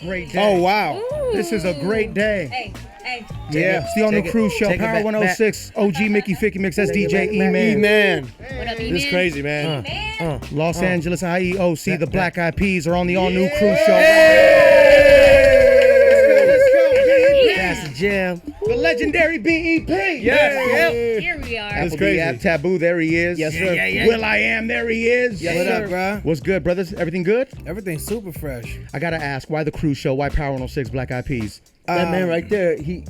great day. Oh, wow. Ooh. This is a great day. Hey. Yeah. It's the On the Cruz Show, Power 106, OG Mickey Ficky Mix. That's DJ E-Man. E-Man. What up, This is crazy, man. Los Angeles IEOC, the Black Eyed Peas are on the all-new Cruz Show. That's the jam. The legendary BEP. Yes. Here we are. That's Apple crazy. App Taboo, there he is. Yes, sir. Will I Am, there he is. Yes, sir. Bro? What's good, brothers? Everything good? Everything's super fresh. I gotta ask, why the Cruz Show? Why Power 106 Black Eyed Peas? That man right there, he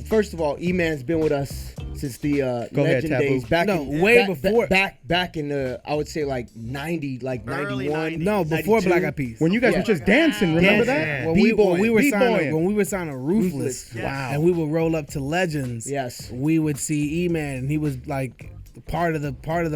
first of all, E-Man's been with us since the Go ahead, legend Taboo. days. Way before. Back in the, I would say like 90, like Early 91. 90s. No, before 92. Black Eyed Peas. When you guys were just dancing, remember Dancing. that? When we were B-boying. signing Ruthless. Wow. And we would roll up to Legends. Yes. We would see E-Man, and he was like part of the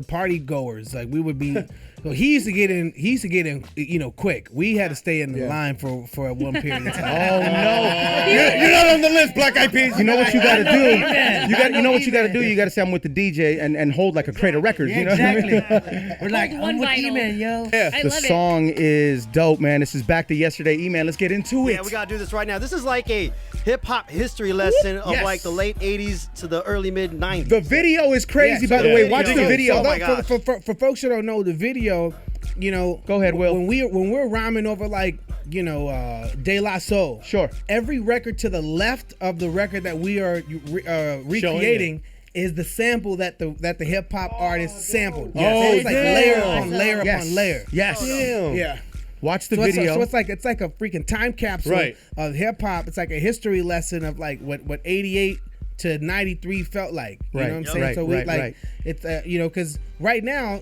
party goers. Like we would be. So he used to get in, quick. We had to stay in the line for one period of time. Oh no! You're not on the list, Black Eyed Peas. You know what you gotta do? You know what you gotta do? You gotta say I'm with the DJ and hold like a crate of records. You know Exactly. what I mean? We're like, One I'm with vinyl. E-Man, yo. I The love song is dope, man. This is back to yesterday. E-Man, let's get into it. Yeah, we gotta do this right now. This is like a hip hop history lesson of Yes. like the late '80s to the early mid '90s. The video is crazy, by the way. Watch the video. Oh my God. For folks that don't know the video, Go ahead, Will. When we're rhyming over like De La Soul, Sure. every record to the left of the record that we are recreating is the sample that the hip hop artist sampled. Oh, So it's like damn. layer upon layer Yes. upon layer. Yes. Yeah. Watch the So video. it's like a freaking time capsule Right. of hip hop. It's like a history lesson of like what 88 to 93 felt like. You Right. know what I'm saying? Right, So we right, like right. it's because right now,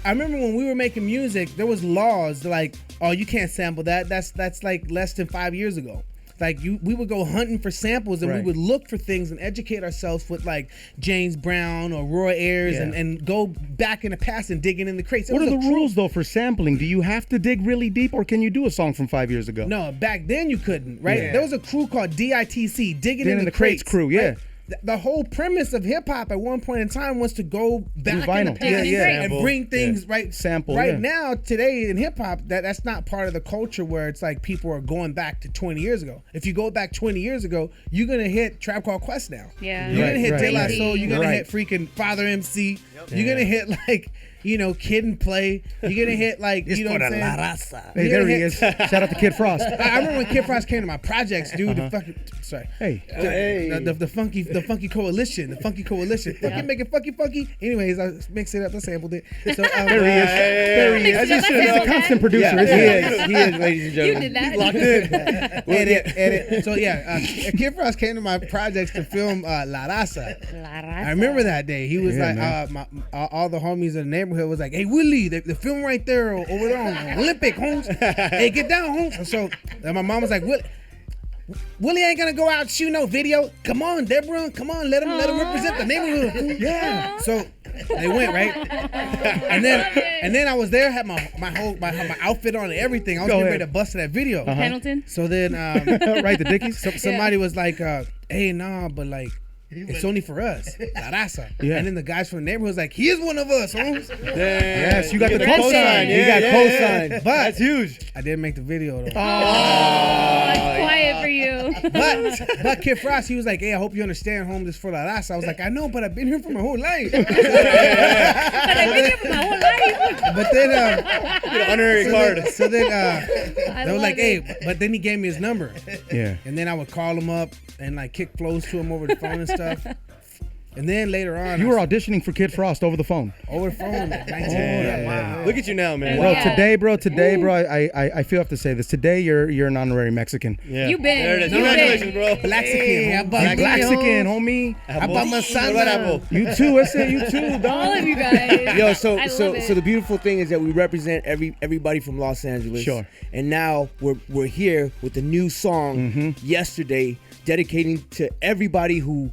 I remember when we were making music, there was laws like, oh, you can't sample that. That's like less than 5 years ago. Like we would go hunting for samples and Right. we would look for things and educate ourselves with like James Brown or Roy Ayers Yeah. and go back in the past and digging in the crates. It What are was the a true- rules though for sampling? Do you have to dig really deep, or can you do a song from 5 years ago? No, back then you couldn't, right? Yeah. There was a crew called DITC, Digging Digging in the Crates crew, yeah. right? The whole premise of hip hop at one point in time was to go back in the vinyl. past Yeah, yeah. and bring things right. Sample, right yeah. now, today in hip hop, that's not part of the culture where it's like people are going back to 20 years ago. If you go back 20 years ago, you're gonna hit Trap Called Quest now. Yeah. You're Right, gonna hit right, De La right. Soul. You're gonna Right. hit freaking Father MC. You're gonna hit like Kid and Play. You're gonna hit like you know what I'm saying. Hey, there he is. Shout out to Kid Frost. I remember when Kid Frost came to my projects, dude. The fucking Hey. the funky coalition, fucking make it funky. Anyways, I mixed it up, I sampled it. So There he is. There he is. He's a constant producer, isn't He is, ladies and You gentlemen. did that. Locked in. edit. So Kid Frost came to my projects to film La Raza. I remember that day. He was all the homies in the neighborhood was like, "Hey Willie, the film right there over there on Olympic, Holmes. Hey, get down, Holmes." So my mom was like, Willie ain't gonna go out and shoot no video. Come on, Deborah. Come on, let him represent the neighborhood. Yeah. So they went right, and then I was there, had my outfit on and everything. I was getting ready to bust that video. Pendleton. So then, right, the Dickies. somebody was like, "Hey, nah, but like." It's only for us, La Raza. Yeah. And then the guys from the neighborhood was like, he is one of us, Holmes. Yes, you got the That's cosign. it. You got cosign. But That's huge. I didn't make the video though. That's quiet for you. But Kid Frost, he was like, "Hey, I hope you understand, Holmes, this for La Raza." I was like, "I know, but I've been here for my whole life." But I've been here for my whole life. But then, Get an honorary card. so then I they were love like, it. "Hey," but then he gave me his number, Yeah. and then I would call him up and like kick flows to him over the phone and stuff. And then later on, You were auditioning for Kid Frost over the phone. over the phone. Like 19. Wow. Look at you now, man. Bro, Yeah. today, bro, I feel I have to say this. Today, you're an honorary Mexican. Yeah. You been. There it is. You Congratulations, bro. Blaxican, Blaxican, homie. You too. I said you too, All dog. of you guys. Yo, I so love it. the beautiful thing is that we represent everybody from Los Angeles. Sure. And now we're here with a new song yesterday, dedicating to everybody who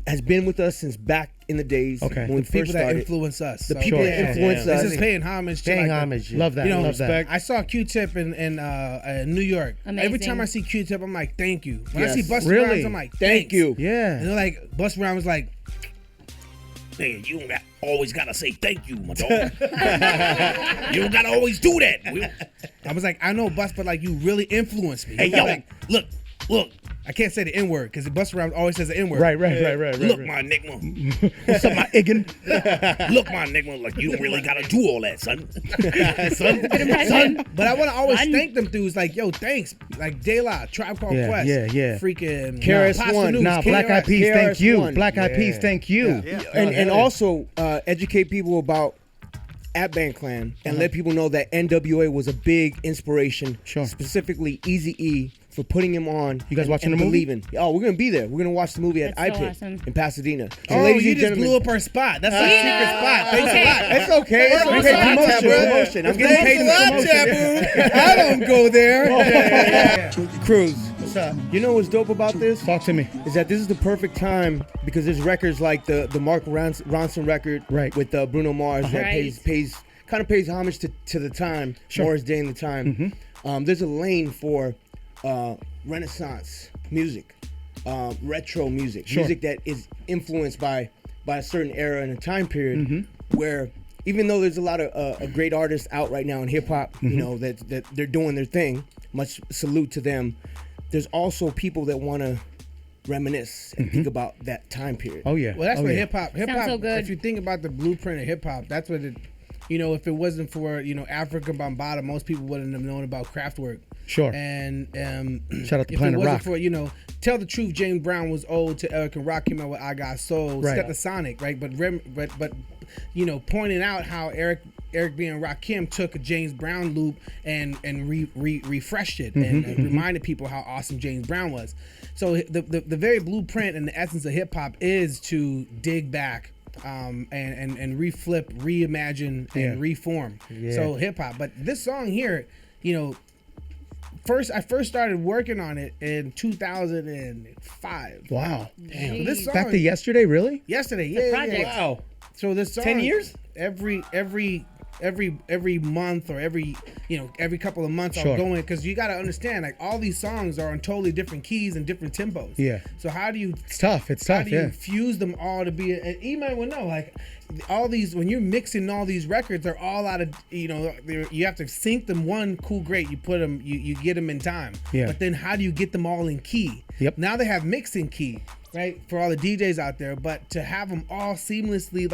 has been with us since back in the days Okay. when we The people first that started. influence us. The So, people that influence This us. is paying homage to Paying like homage. Love that. You know, love that. I saw Q-Tip in New York. Amazing. Every time I see Q-Tip, I'm like, thank you. When I Yes. see Busta Really? Rhymes, I'm like, Thank thanks. you. Yeah. And they're like, Busta Rhymes was like, Hey, you don't always gotta say thank you, my dog. You don't gotta always do that. I was like, I know, Bus, but like you really influenced me. Hey, yo, like, look. I can't say the N word because Busta Rhymes always says the N word. Right. Look, my nigga. What's up, my Iggin? Look, my nigga. Like, you don't really gotta do all that, son. Son. But I want to always thank them dudes. Like, yo, thanks. Like De La, Tribe Called Quest. Yeah. Freaking KRS-One. News, Nah, Black Eyed Peas, KRS-One. thank you. Black Eyed Peas, thank you. Yeah. And also educate people about Band Clan and let people know that N.W.A was a big inspiration. Sure. Specifically, Eazy-E for putting him on. You guys watching and the movie? believing. Oh, we're gonna be there. We're gonna watch the movie at That's so iPit awesome. in Pasadena. So, Oh, ladies you and just gentlemen, blew up our spot. That's a secret spot. Thanks Okay. a lot. It's okay. It's okay. Promotion. I'm getting paid for promotion. I don't go there. Cruz, What's up? you know what's dope about this? Talk to me. Is that this is the perfect time because there's records like the Mark Ronson record Right. with Bruno Mars that Right. pays homage to the time, Morris Day and the time. There's a lane for Renaissance music, retro music, music that is influenced by a certain era and a time period where even though there's a lot of great artists out right now in hip hop, you know, that they're doing their thing, much salute to them. There's also people that want to reminisce and think about that time period. Oh yeah. Well, that's oh, what yeah. hip hop. Sounds so good. If you think about the blueprint of hip hop, that's what it. You know, if it wasn't for Africa Bambaataa, most people wouldn't have known about Kraftwerk. Sure. And Shout out to if Planet it wasn't Rock. for Tell the Truth, James Brown was old to Eric and Rock came out with I Got Soul, Right. Stetsasonic, right? But pointing out how Eric B. and Rakim took a James Brown loop and refreshed it and reminded people how awesome James Brown was. So the very blueprint and the essence of hip hop is to dig back and reflip, reimagine, and reform. So hip hop. But this song here, I first started working on it in 2005. Wow. So this song, Back to yesterday, really? yesterday, project. yeah. Wow. So this song, 10 years? Every month or every couple of months Sure. I'll go in because you got to understand like all these songs are on totally different keys and different tempos. Yeah. So how do you It's tough. how do you fuse them all to be and E-Man would know like all these when you're mixing all these records they're all out of you have to sync them one cool great you put them you get them in time. Yeah. But then how do you get them all in key? Yep. Now they have mixing key. Right, for all the DJs out there, but to have them all seamlessly,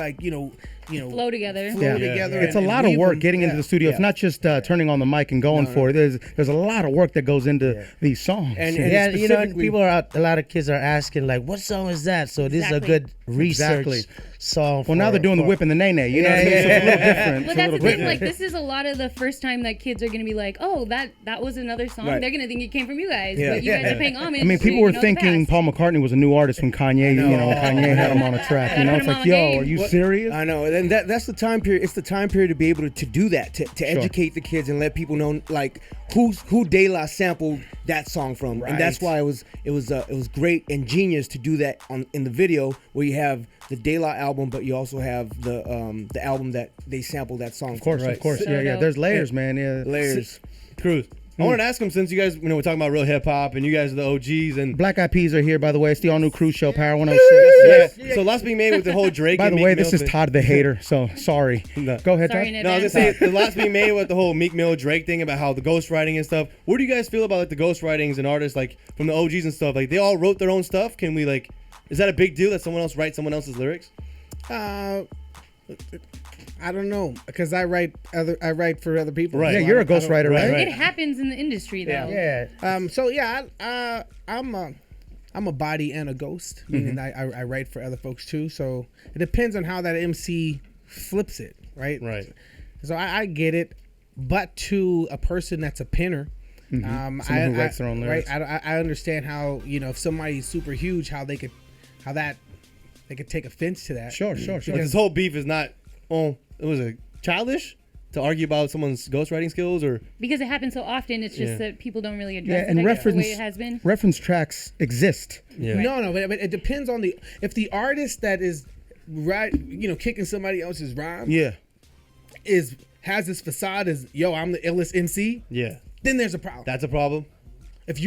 Flow together. It's a and lot of weave work them. getting into the studio. It's not just turning on the mic and going for it. There's a lot of work that goes into these songs. And And people are out. A lot of kids are asking like, "What song is that?" So this is a Exactly. good research song. Well, now they're doing the whip and the nay nay. You know what I mean? So it's a little different. But that's the thing. Like, this is a lot of the first time that kids are gonna be like, "Oh, that was another song." Right. They're gonna think it came from you guys, Yeah. but you guys are paying homage. I mean, people to, were the thinking past. Paul McCartney was a new artist when Kanye, Kanye had him on a track. You know, it's Put him like, on yo, game. are you serious? I know, and that's the time period. It's the time period to be able to do that, to educate the kids and let people know like who De La sampled that song from, and that's why it was great and genius to do that in the video where you have the De La album, but you also have the album that they sampled that song. Of course. So Yeah. dope. There's layers, man. Yeah. layers. Cruz. I wanted to ask him since you guys, we're talking about real hip hop and you guys are the OGs and Black Eyed Peas are here, by the way. It's the all new Cruz Show, Power 106. yeah. So lots being made with the whole Drake. By and the Meek way, Mill this is thing. Todd the hater, so sorry. No. Go ahead, Sorry Todd. in No, I was advance. gonna say the lots being made with the whole Meek Mill Drake thing about how the ghostwriting and stuff. What do you guys feel about like the ghostwritings and artists like from the OGs and stuff? Like they all wrote their own stuff. Can we like? Is that a big deal that someone else writes someone else's lyrics? I don't know because I write for other people. Right. Yeah, So you're I a don't- ghostwriter, right? Right. It happens in the industry, though. Yeah. So yeah, I'm a body and a ghost, meaning I write for other folks too. So it depends on how that MC flips it, right? Right. So I get it, but to a person that's a pinner, Someone who writes their own lyrics. Right, I understand how if somebody's super huge, how they could take offense to that. Sure. But this whole beef is not. Oh, it was a childish to argue about someone's ghostwriting skills or. Because it happens so often, it's just that people don't really address Yeah, it and I guess, the way reference it has been. reference tracks exist. Yeah. No, but it depends on if the artist that is kicking somebody else's rhyme Yeah. has this facade as yo, I'm the illest MC, Yeah. then there's a problem. That's a problem. If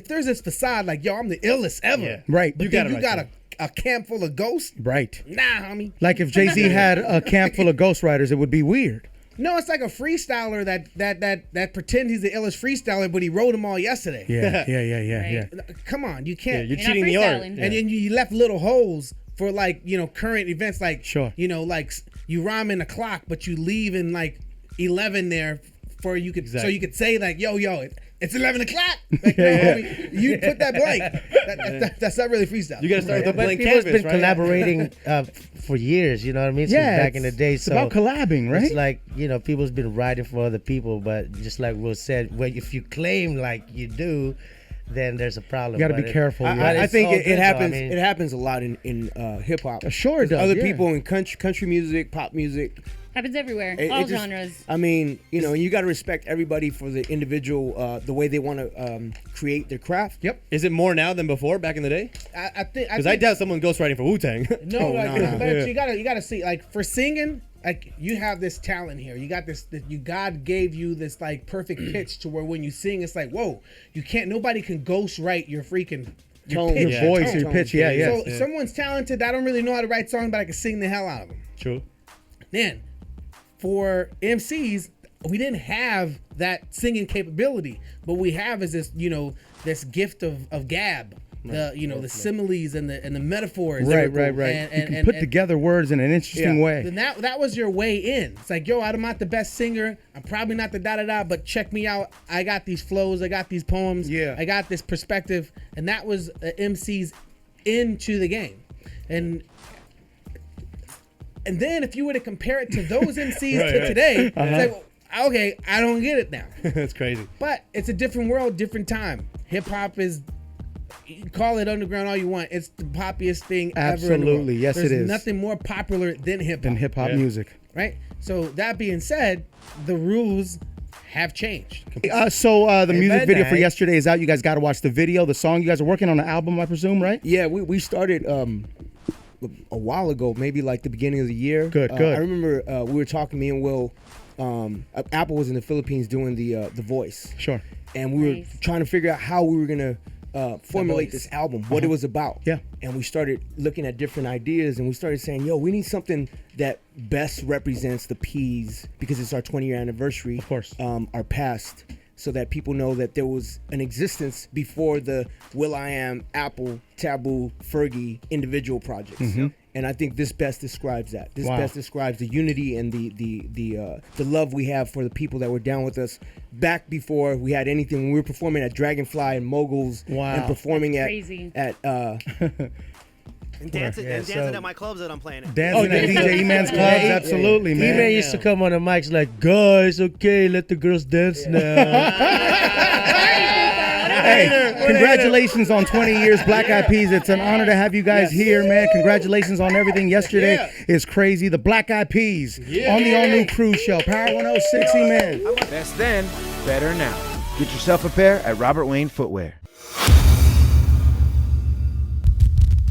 there's this facade like yo, I'm the illest ever, Yeah. Right. But You then gotta you write got a something. a camp full of ghosts. Right. Nah, homie. Like if Jay-Z had a camp full of ghostwriters, it would be weird. No, it's like a freestyler that pretends he's the illest freestyler, but he wrote them all yesterday. Yeah. Come on, you can't. You're You're cheating not the art. freestyling. And then you left little holes for like, current events, like, Sure. like you rhyme in the clock, but you leave in like 11 there for you could, so you could say like, yo, it's 11 o'clock. Like, no, homie, you put that blank. That's not really freestyle. You got to start with a But blank people's canvas, been right? collaborating for years, you know what I mean? Since back in the day. It's So about collabing, right? it's like, people's been writing for other people, but just like Will said, if you claim like you do, then there's a problem. You got to But be it- careful. but I it's think all it good, though. happens. I mean- It happens a lot in hip hop. Sure it does, Other yeah. people in country music, pop music. Happens everywhere. It All just- genres. I mean, you got to respect everybody for the individual, the way they want to create their craft. Yep. Is it more now than before back in the day? I think. Because I doubt someone ghostwriting for Wu-Tang. No, Oh, like, no. but Yeah. you gotta see, like, for singing, like, you have this talent here. You got this. God gave you this like perfect pitch to where when you sing, it's like, whoa, nobody can ghostwrite your freaking Tone, pitch, Your voice, tone. your pitch, yeah. So if someone's talented, I don't really know how to write songs, but I can sing the hell out of them. True. Then, for MCs, we didn't have that singing capability, but we have is this, this gift of gab, the similes and the metaphors. Right. And, You can put together words in an interesting way. Then that was your way in. It's like, yo, I'm not the best singer. I'm probably not the da-da-da, but check me out. I got these flows. I got these poems. Yeah. I got this perspective. And that was MC's into the game. And then if you were to compare it to those MCs to today, it's like, well, okay, I don't get it now. That's crazy. But it's a different world, different time. Hip hop is, you call it underground all you want. It's the poppiest thing ever. In the world. Absolutely. Yes, There's it is. nothing more popular than hip hop. Than hip hop music. Right? So that being said, the rules have changed. So the music video for night. yesterday is out. You guys got to watch the video, the song. You guys are working on an album, I presume, right? Yeah, we started a while ago, maybe like the beginning of the year. Good. I remember we were talking, me and Will. Apple was in the Philippines doing the voice. Sure. And we were Nice. trying to figure out how we were gonna formulate this album, what it was about. Yeah. And we started looking at different ideas, and we started saying, "Yo, we need something that best represents the P's because it's our 20-year anniversary. Of course. Our past, so that people know that there was an existence before the Will.I.Am, Apple, Taboo, Fergie individual projects." And I think this best describes that. This Wow. best describes the unity and the love we have for the people that were down with us back before we had anything. When we were performing at Dragonfly and Moguls, Wow. and performing Crazy. at And dancing, Yeah, and dancing so- at my clubs that I'm playing at. Dancing at DJ E-Man's clubs, absolutely, man. E-Man used to come on the mics like, guys, okay, let the girls dance now. Hey, congratulations on 20 years, Black Eyed Peas. It's an honor to have you guys here, man. Congratulations on everything. Yesterday is crazy. The Black Eyed Peas on the all-new Cruz Show. Power 106, man. Best then, better now. Get yourself a pair at Robert Wayne Footwear.